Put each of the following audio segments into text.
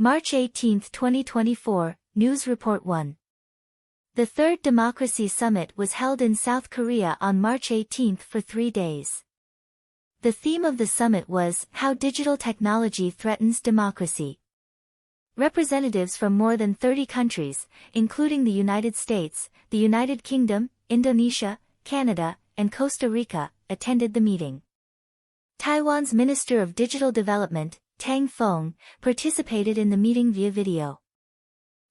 March 18, 2024, News Report 1. The Third Democracy Summit was held in South Korea on March 18 for 3 days. The theme of the summit was, How Digital Technology Threatens Democracy. Representatives from more than 30 countries, including the United States, the United Kingdom, Indonesia, Canada, and Costa Rica, attended the meeting. Taiwan's Minister of Digital Development, Tang Fong, participated in the meeting via video.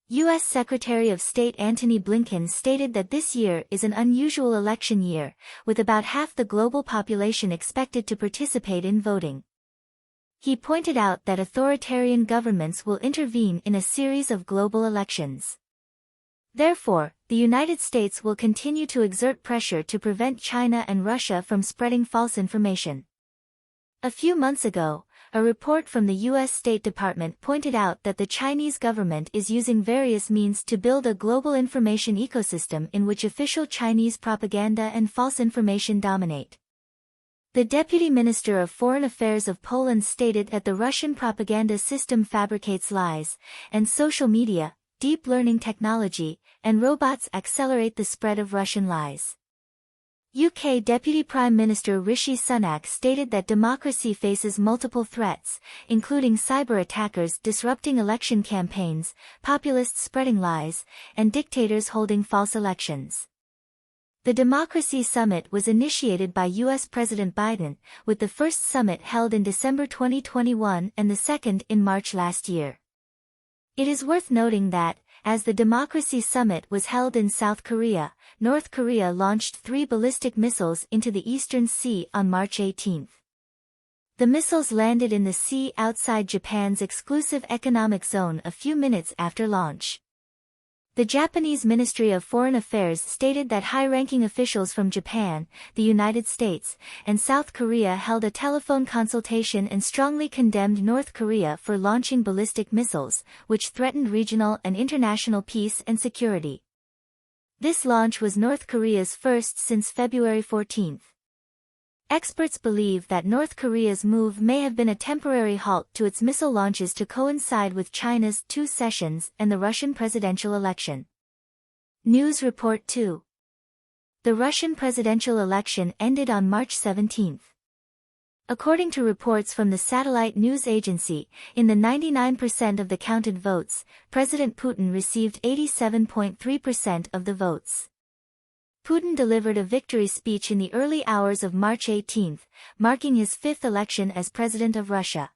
U.S. Secretary of State Antony Blinken stated that this year is an unusual election year, with about half the global population expected to participate in voting. He pointed out that authoritarian governments will intervene in a series of global elections. Therefore, the United States will continue to exert pressure to prevent China and Russia from spreading false information. A few months ago, a report from the U.S. State Department pointed out that the Chinese government is using various means to build a global information ecosystem in which official Chinese propaganda and false information dominate. The Deputy Minister of Foreign Affairs of Poland stated that the Russian propaganda system fabricates lies, and social media, deep learning technology, and robots accelerate the spread of Russian lies. UK Deputy Prime Minister Rishi Sunak stated that democracy faces multiple threats, including cyber attackers disrupting election campaigns, populists spreading lies, and dictators holding false elections. The Democracy Summit was initiated by U.S. President Biden, with the first summit held in December 2021 and the second in March last year. It is worth noting that, as the Democracy Summit was held in South Korea, North Korea launched 3 ballistic missiles into the Eastern Sea on March 18. The missiles landed in the sea outside Japan's exclusive economic zone a few minutes after launch. The Japanese Ministry of Foreign Affairs stated that high-ranking officials from Japan, the United States, and South Korea held a telephone consultation and strongly condemned North Korea for launching ballistic missiles, which threatened regional and international peace and security. This launch was North Korea's first since February 14. Experts believe that North Korea's move may have been a temporary halt to its missile launches to coincide with China's 2 sessions and the Russian presidential election. News Report 2. The Russian presidential election ended on March 17. According to reports from the satellite news agency, in the 99% of the counted votes, President Putin received 87.3% of the votes. Putin delivered a victory speech in the early hours of March 18, marking his 5th election as President of Russia.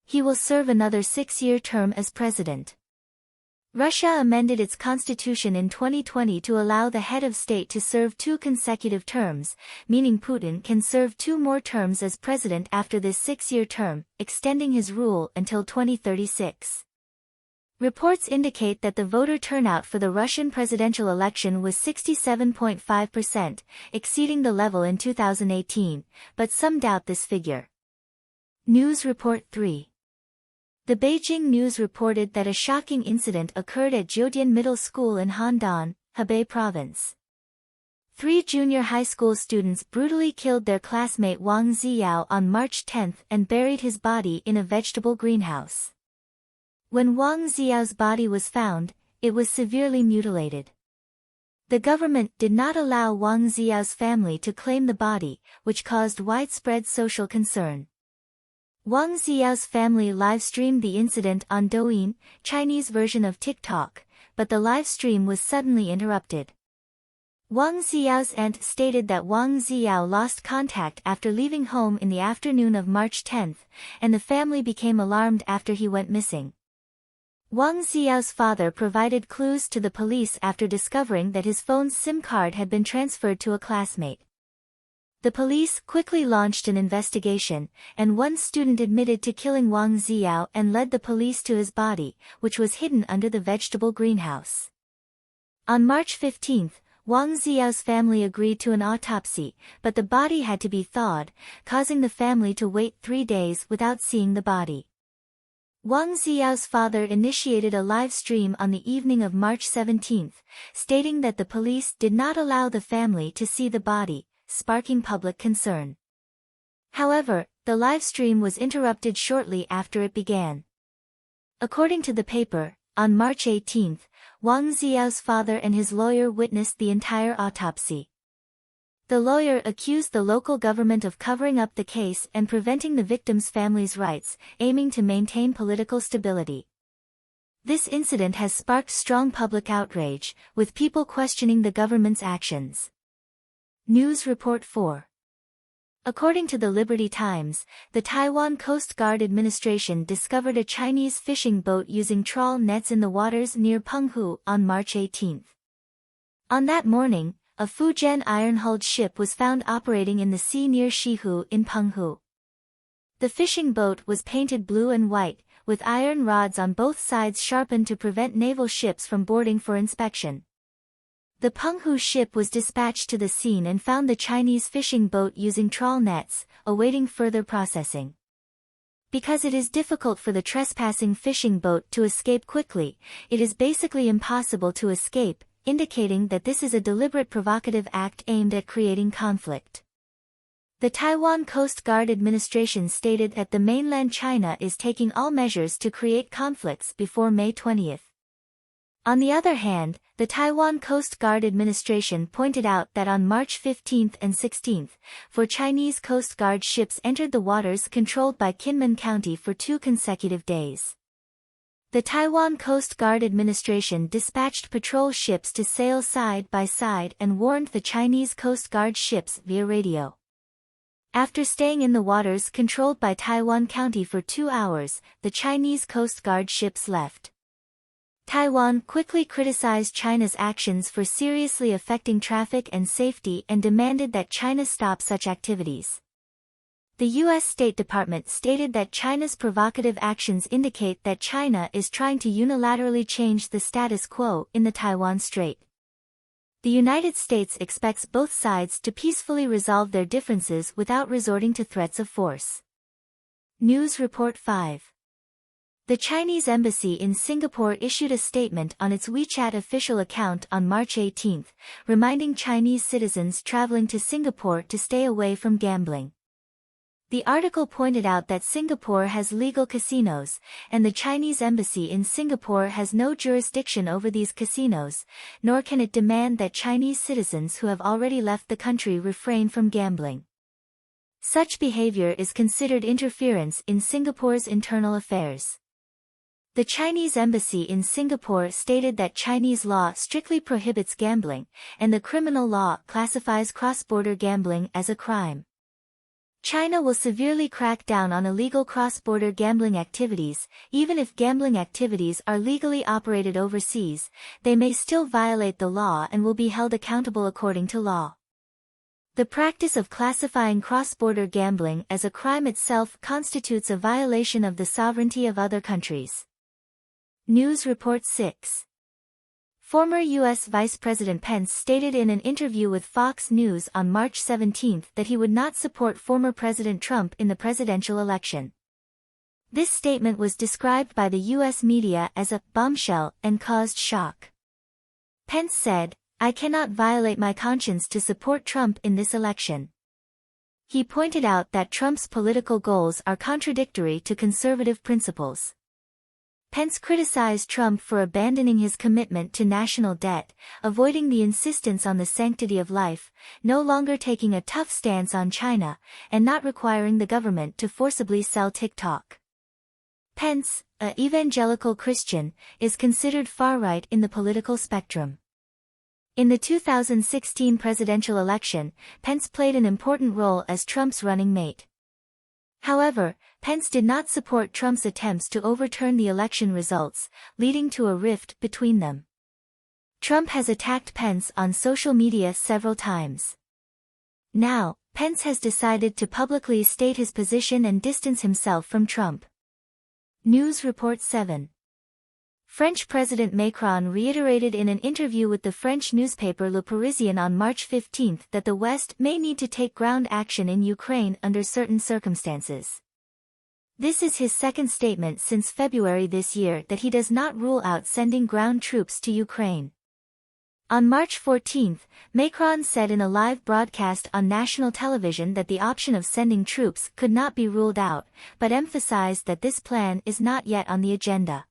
He will serve another 6-year term as president. Russia amended its constitution in 2020 to allow the head of state to serve 2 consecutive terms, meaning Putin can serve 2 more terms as president after this 6-year term, extending his rule until 2036. Reports indicate that the voter turnout for the Russian presidential election was 67.5%, exceeding the level in 2018, but some doubt this figure. News Report 3. The Beijing News reported that a shocking incident occurred at Jiudian Middle School in Handan, Hebei Province. 3 junior high school students brutally killed their classmate Wang Ziyao on March 10 and buried his body in a vegetable greenhouse. When Wang Ziyao's body was found, it was severely mutilated. The government did not allow Wang Ziyao's family to claim the body, which caused widespread social concern. Wang Ziyao's family live-streamed the incident on Douyin, Chinese version of TikTok, but the live stream was suddenly interrupted. Wang Ziyao's aunt stated that Wang Ziyao lost contact after leaving home in the afternoon of March 10, and the family became alarmed after he went missing. Wang Ziyao's father provided clues to the police after discovering that his phone's SIM card had been transferred to a classmate. The police quickly launched an investigation, and one student admitted to killing Wang Ziyao and led the police to his body, which was hidden under the vegetable greenhouse. On March 15, Wang Ziyao's family agreed to an autopsy, but the body had to be thawed, causing the family to wait 3 days without seeing the body. Wang Ziyao's father initiated a live stream on the evening of March 17, stating that the police did not allow the family to see the body, sparking public concern. However, the live stream was interrupted shortly after it began. According to the paper, on March 18, Wang Xiao's father and his lawyer witnessed the entire autopsy. The lawyer accused the local government of covering up the case and preventing the victims' families' rights, aiming to maintain political stability. This incident has sparked strong public outrage, with people questioning the government's actions. News Report 4. According to the Liberty Times, the Taiwan Coast Guard Administration discovered a Chinese fishing boat using trawl nets in the waters near Penghu on March 18. On that morning, a Fujian iron-hulled ship was found operating in the sea near Shihu in Penghu. The fishing boat was painted blue and white, with iron rods on both sides sharpened to prevent naval ships from boarding for inspection. The Penghu ship was dispatched to the scene and found the Chinese fishing boat using trawl nets, awaiting further processing. Because it is difficult for the trespassing fishing boat to escape quickly, it is basically impossible to escape, indicating that this is a deliberate provocative act aimed at creating conflict. The Taiwan Coast Guard Administration stated that the mainland China is taking all measures to create conflicts before May 20. On the other hand, the Taiwan Coast Guard Administration pointed out that on March 15 and 16, 4 Chinese Coast Guard ships entered the waters controlled by Kinmen County for 2 consecutive days. The Taiwan Coast Guard Administration dispatched patrol ships to sail side by side and warned the Chinese Coast Guard ships via radio. After staying in the waters controlled by Taiwan County for 2 hours, the Chinese Coast Guard ships left. Taiwan quickly criticized China's actions for seriously affecting traffic and safety and demanded that China stop such activities. The U.S. State Department stated that China's provocative actions indicate that China is trying to unilaterally change the status quo in the Taiwan Strait. The United States expects both sides to peacefully resolve their differences without resorting to threats of force. News Report 5. The Chinese embassy in Singapore issued a statement on its WeChat official account on March 18, reminding Chinese citizens traveling to Singapore to stay away from gambling. The article pointed out that Singapore has legal casinos, and the Chinese embassy in Singapore has no jurisdiction over these casinos, nor can it demand that Chinese citizens who have already left the country refrain from gambling. Such behavior is considered interference in Singapore's internal affairs. The Chinese embassy in Singapore stated that Chinese law strictly prohibits gambling, and the criminal law classifies cross-border gambling as a crime. China will severely crack down on illegal cross-border gambling activities. Even if gambling activities are legally operated overseas, they may still violate the law and will be held accountable according to law. The practice of classifying cross-border gambling as a crime itself constitutes a violation of the sovereignty of other countries. News Report 6. Former U.S. Vice President Pence stated in an interview with Fox News on March 17 that he would not support former President Trump in the presidential election. This statement was described by the U.S. media as a bombshell and caused shock. Pence said, "I cannot violate my conscience to support Trump in this election." He pointed out that Trump's political goals are contradictory to conservative principles. Pence criticized Trump for abandoning his commitment to national debt, avoiding the insistence on the sanctity of life, no longer taking a tough stance on China, and not requiring the government to forcibly sell TikTok. Pence, an evangelical Christian, is considered far-right in the political spectrum. In the 2016 presidential election, Pence played an important role as Trump's running mate. However, Pence did not support Trump's attempts to overturn the election results, leading to a rift between them. Trump has attacked Pence on social media several times. Now, Pence has decided to publicly state his position and distance himself from Trump. News Report 7. French President Macron reiterated in an interview with the French newspaper Le Parisien on March 15 that the West may need to take ground action in Ukraine under certain circumstances. This is his second statement since February this year that he does not rule out sending ground troops to Ukraine. On March 14, Macron said in a live broadcast on national television that the option of sending troops could not be ruled out, but emphasized that this plan is not yet on the agenda.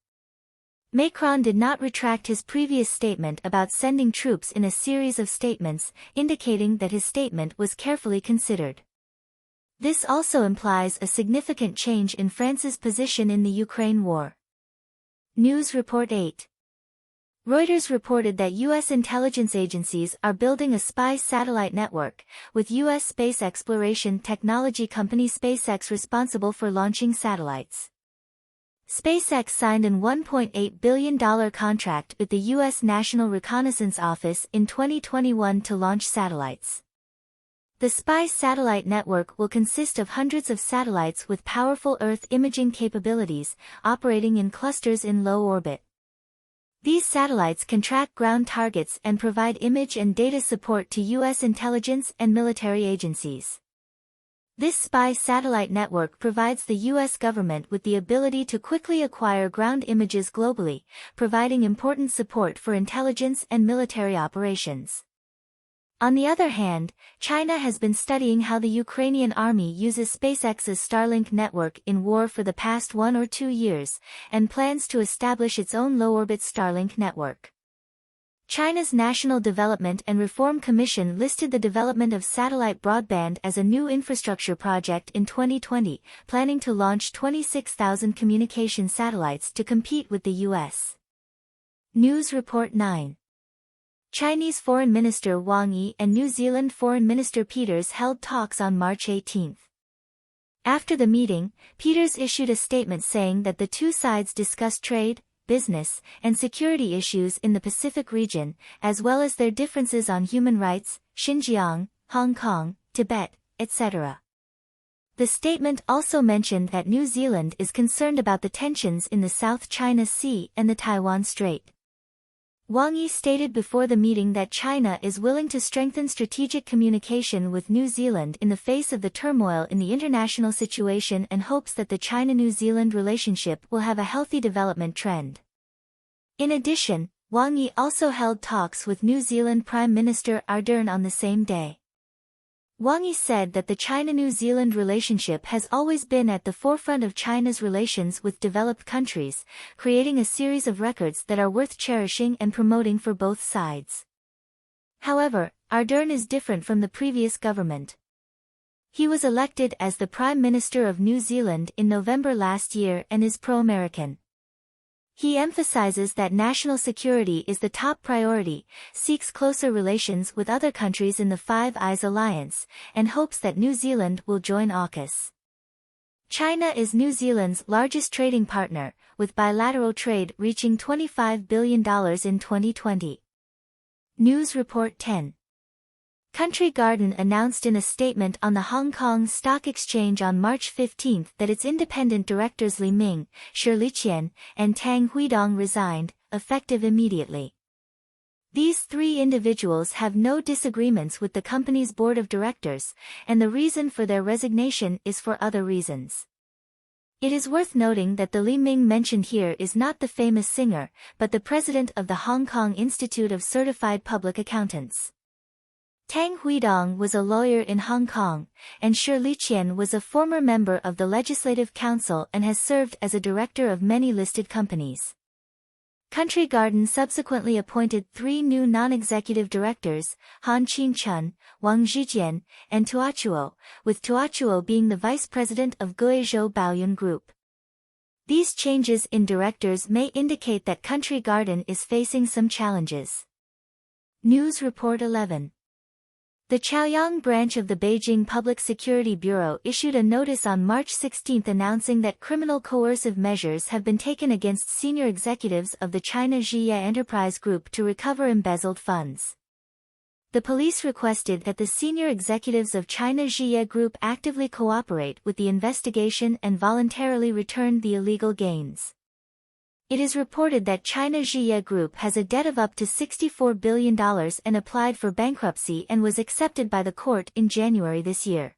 Macron did not retract his previous statement about sending troops in a series of statements, indicating that his statement was carefully considered. This also implies a significant change in France's position in the Ukraine war. News Report 8. Reuters reported that U.S. intelligence agencies are building a spy satellite network, with U.S. space exploration technology company SpaceX responsible for launching satellites. SpaceX signed an $1.8 billion contract with the U.S. National Reconnaissance Office in 2021 to launch satellites. The spy satellite network will consist of hundreds of satellites with powerful Earth imaging capabilities, operating in clusters in low orbit. These satellites can track ground targets and provide image and data support to U.S. intelligence and military agencies. This spy satellite network provides the U.S. government with the ability to quickly acquire ground images globally, providing important support for intelligence and military operations. On the other hand, China has been studying how the Ukrainian army uses SpaceX's Starlink network in war for the past 1 or 2 years, and plans to establish its own low-orbit Starlink network. China's National Development and Reform Commission listed the development of satellite broadband as a new infrastructure project in 2020, planning to launch 26,000 communication satellites to compete with the U.S. News Report 9. Chinese Foreign Minister Wang Yi and New Zealand Foreign Minister Peters held talks on March 18. After the meeting, Peters issued a statement saying that the two sides discussed trade, business, and security issues in the Pacific region, as well as their differences on human rights, Xinjiang, Hong Kong, Tibet, etc. The statement also mentioned that New Zealand is concerned about the tensions in the South China Sea and the Taiwan Strait. Wang Yi stated before the meeting that China is willing to strengthen strategic communication with New Zealand in the face of the turmoil in the international situation and hopes that the China-New Zealand relationship will have a healthy development trend. In addition, Wang Yi also held talks with New Zealand Prime Minister Ardern on the same day. Wang Yi said that the China-New Zealand relationship has always been at the forefront of China's relations with developed countries, creating a series of records that are worth cherishing and promoting for both sides. However, Ardern is different from the previous government. He was elected as the Prime Minister of New Zealand in November last year and is pro-American. He emphasizes that national security is the top priority, seeks closer relations with other countries in the Five Eyes Alliance, and hopes that New Zealand will join AUKUS. China is New Zealand's largest trading partner, with bilateral trade reaching $25 billion in 2020. News Report 10. Country Garden announced in a statement on the Hong Kong Stock Exchange on March 15 that its independent directors Li Ming, Shirley Qian, and Tang Huidong resigned, effective immediately. These three individuals have no disagreements with the company's board of directors, and the reason for their resignation is for other reasons. It is worth noting that the Li Ming mentioned here is not the famous singer, but the president of the Hong Kong Institute of Certified Public Accountants. Tang Huidong was a lawyer in Hong Kong, and Shirley Qian was a former member of the Legislative Council and has served as a director of many listed companies. Country Garden subsequently appointed 3 new non-executive directors, Han Qin-chun, Wang Zhijian, and Tuachuo, with Tuachuo being the vice president of Guizhou Baoyun Group. These changes in directors may indicate that Country Garden is facing some challenges. News Report 11. The Chaoyang branch of the Beijing Public Security Bureau issued a notice on March 16 announcing that criminal coercive measures have been taken against senior executives of the China Zhiye Enterprise Group to recover embezzled funds. The police requested that the senior executives of China Zhiye Group actively cooperate with the investigation and voluntarily return the illegal gains. It is reported that China Zhiye Group has a debt of up to $64 billion and applied for bankruptcy and was accepted by the court in January this year.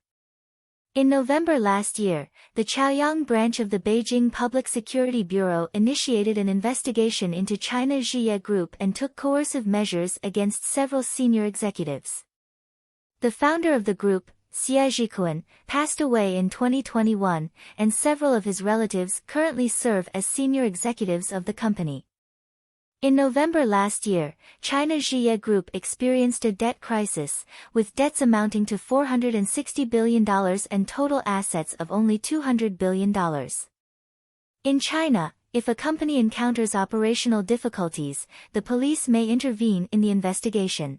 In November last year, the Chaoyang branch of the Beijing Public Security Bureau initiated an investigation into China Zhiye Group and took coercive measures against several senior executives. The founder of the group, Xie Zhikuan, passed away in 2021, and several of his relatives currently serve as senior executives of the company. In November last year, China's Zhiye Group experienced a debt crisis, with debts amounting to $460 billion and total assets of only $200 billion. In China, if a company encounters operational difficulties, the police may intervene in the investigation.